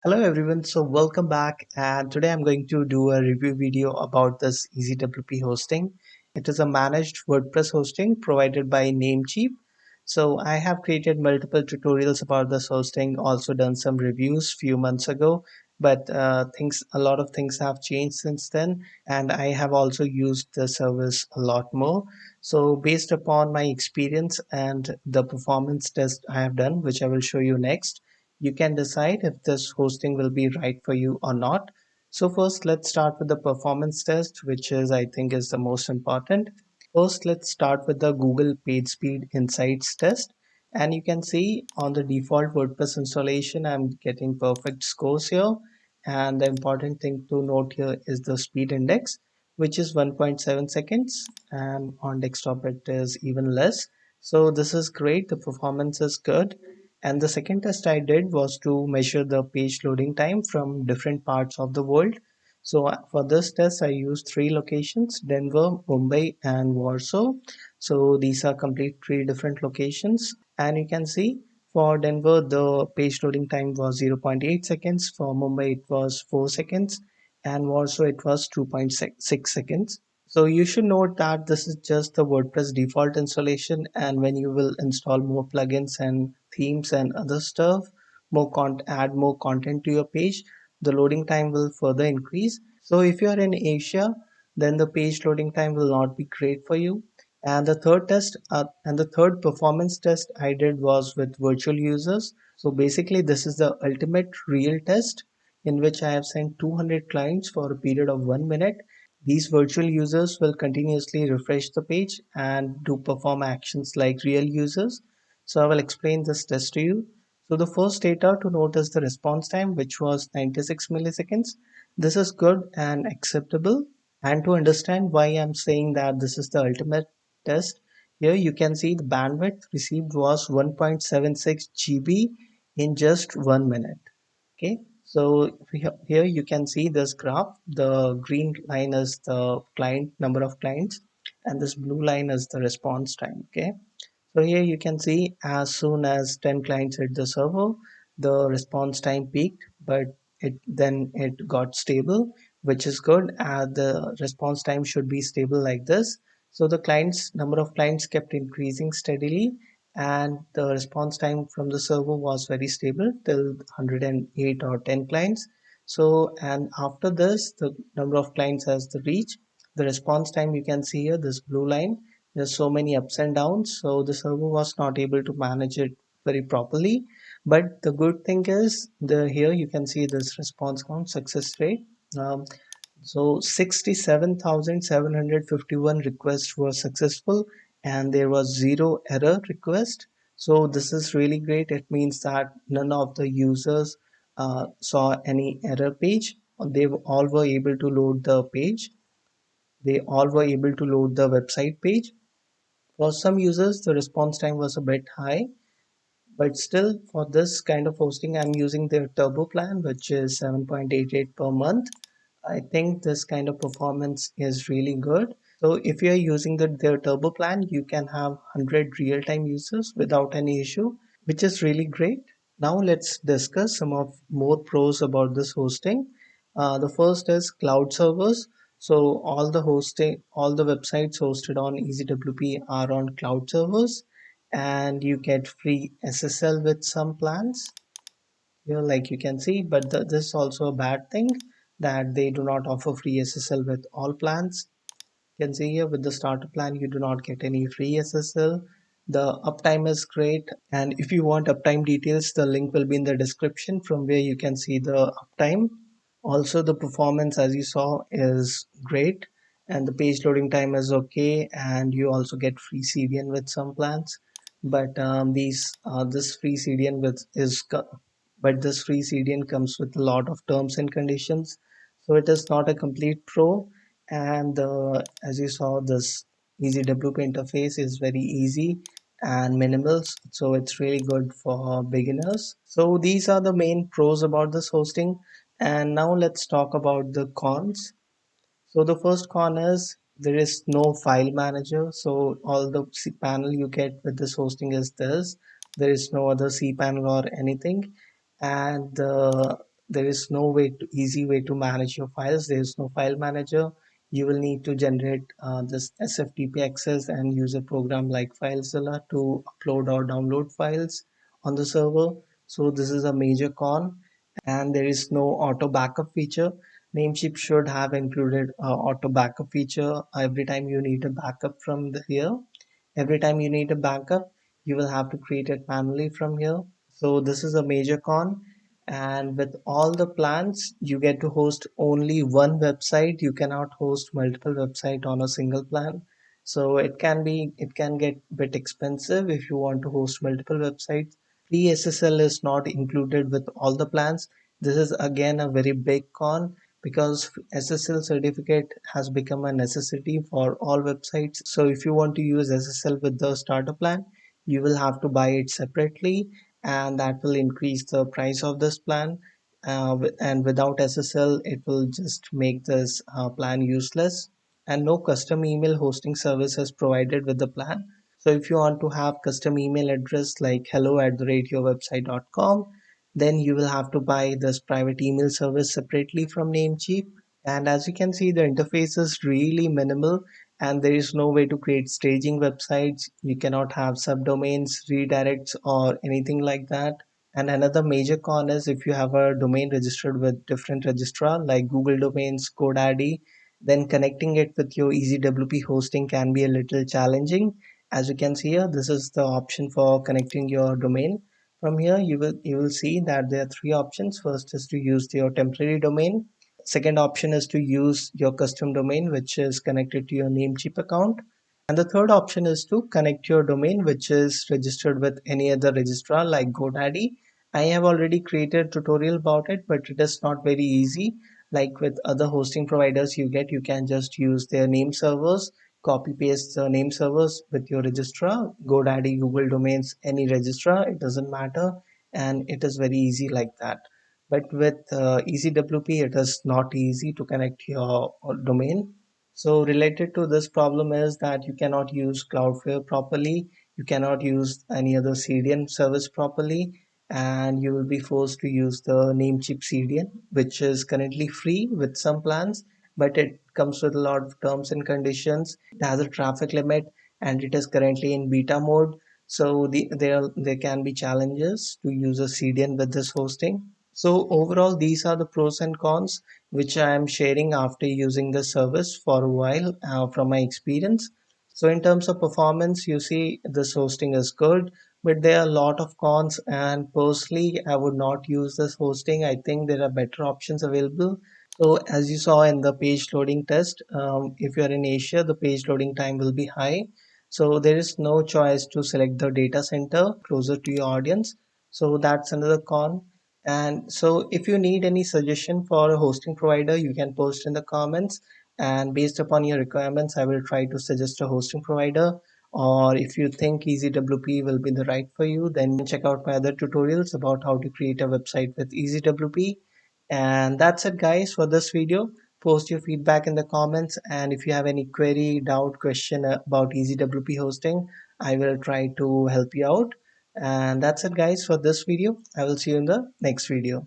Hello everyone, so welcome back, and today I'm going to do a review video about this EasyWP hosting. It is a managed WordPress hosting provided by Namecheap. So I have created multiple tutorials about this hosting, also done some reviews few months ago, but a lot of things have changed since then, and I have also used the service a lot more. So based upon my experience and the performance test I have done, which I will show you next, you can decide if this hosting will be right for you or not. So first, let's start with the performance test, which is I think is the most important. First, let's start with the Google Page Speed Insights test. And you can see on the default WordPress installation, I'm getting perfect scores here. And the important thing to note here is the speed index, which is 1.7 seconds. And on desktop, it is even less. So this is great. The performance is good. And the second test I did was to measure the page loading time from different parts of the world. So for this test, I used three locations: Denver, Mumbai, and Warsaw. So these are complete three different locations. And you can see for Denver, the page loading time was 0.8 seconds. For Mumbai, it was 4 seconds. And Warsaw, it was 2.6 seconds. So you should note that this is just the WordPress default installation, and when you will install more plugins and themes and other stuff, add more content to your page, the loading time will further increase. So if you are in Asia, then the page loading time will not be great for you. And the third performance test I did was with virtual users. So basically, this is the ultimate real test in which I have sent 200 clients for a period of 1 minute. These virtual users will continuously refresh the page and do perform actions like real users. So I will explain this test to you. So the first data to note is the response time, which was 96 milliseconds. This is good and acceptable. And to understand why I'm saying that this is the ultimate test, here you can see the bandwidth received was 1.76 GB in just 1 minute. Okay, so here you can see this graph. The green line is the client number of clients, and this blue line is the response time. Okay, so here you can see as soon as 10 clients hit the server, the response time peaked, but it got stable, which is good. The response time should be stable like this. So the clients number of clients kept increasing steadily, and the response time from the server was very stable till 108 or 10 clients. So and after this, the number of clients has the reach. The response time you can see here, this blue line, there's so many ups and downs, so the server was not able to manage it very properly. But the good thing is the here you can see this response count success rate. um, so 67,751 requests were successful, and there was zero error request. So this is really great. It means that none of the users saw any error page. All were able to load the page. They all were able to load the website page. For some users, the response time was a bit high, but still for this kind of hosting, I'm using their turbo plan, which is 7.88 per month. I think this kind of performance is really good. So if you're using their turbo plan, you can have 100 real-time users without any issue, which is really great. Now let's discuss some of more pros about this hosting. The first is cloud servers. So all the websites hosted on EasyWP are on cloud servers, and you get free SSL with some plans here, like you can see. But this is also a bad thing that they do not offer free SSL with all plans. You can see here with the starter plan, you do not get any free SSL. The uptime is great, and if you want uptime details, the link will be in the description from where you can see the uptime. Also, the performance, as you saw, is great, and the page loading time is okay, and you also get free CDN with some plans. But these this free CDN but this free CDN comes with a lot of terms and conditions, so it is not a complete pro. And as you saw, this EasyWP interface is very easy and minimal, so it's really good for beginners. So these are the main pros about this hosting. And now let's talk about the cons. So the first con is there is no file manager. So all the panel you get with this hosting is this. There is no other cPanel or anything. And there is no easy way to manage your files. There is no file manager. You will need to generate this SFTP access and use a program like FileZilla to upload or download files on the server. So this is a major con, and there is no auto backup feature. Namecheap should have included auto backup feature. Every time you need a backup from here, every time you need a backup, you will have to create it manually from here. So this is a major con. And with all the plans, you get to host only one website. You cannot host multiple websites on a single plan. So it can get a bit expensive if you want to host multiple websites. Free SSL is not included with all the plans. This is again a very big con because SSL certificate has become a necessity for all websites. So if you want to use SSL with the starter plan, you will have to buy it separately, and that will increase the price of this plan. And without SSL, it will just make this plan useless. And no custom email hosting service is provided with the plan. So if you want to have custom email address like hello@yourwebsite.com, then you will have to buy this private email service separately from Namecheap. And as you can see, the interface is really minimal, and there is no way to create staging websites. You cannot have subdomains, redirects, or anything like that. And another major con is if you have a domain registered with different registrar like Google Domains, GoDaddy, then connecting it with your EasyWP hosting can be a little challenging. As you can see here, this is the option for connecting your domain. From here, you will see that there are three options. First is to use your temporary domain. Second option is to use your custom domain, which is connected to your Namecheap account. And the third option is to connect your domain, which is registered with any other registrar like GoDaddy. I have already created a tutorial about it, but it is not very easy. Like with other hosting providers you can just use their name servers, copy paste the name servers with your registrar, GoDaddy, Google Domains, any registrar, it doesn't matter. And it is very easy like that. But with EasyWP, it is not easy to connect your domain. So related to this problem is that you cannot use Cloudflare properly, you cannot use any other CDN service properly, and you will be forced to use the Namecheap CDN, which is currently free with some plans, but it comes with a lot of terms and conditions. It has a traffic limit, and it is currently in beta mode. So there can be challenges to use a CDN with this hosting. So overall, these are the pros and cons which I am sharing after using the service for a while from my experience. So in terms of performance, you see this hosting is good, but there are a lot of cons, and personally, I would not use this hosting. I think there are better options available. So as you saw in the page loading test, if you're in Asia, the page loading time will be high. So there is no choice to select the data center closer to your audience. So that's another con. And so if you need any suggestion for a hosting provider, you can post in the comments. And based upon your requirements, I will try to suggest a hosting provider. Or if you think EasyWP will be the right for you, then check out my other tutorials about how to create a website with EasyWP. And that's it guys for this video. Post your feedback in the comments, and if you have any query, doubt, question about EasyWP hosting, I will try to help you out. And that's it guys for this video. I will see you in the next video.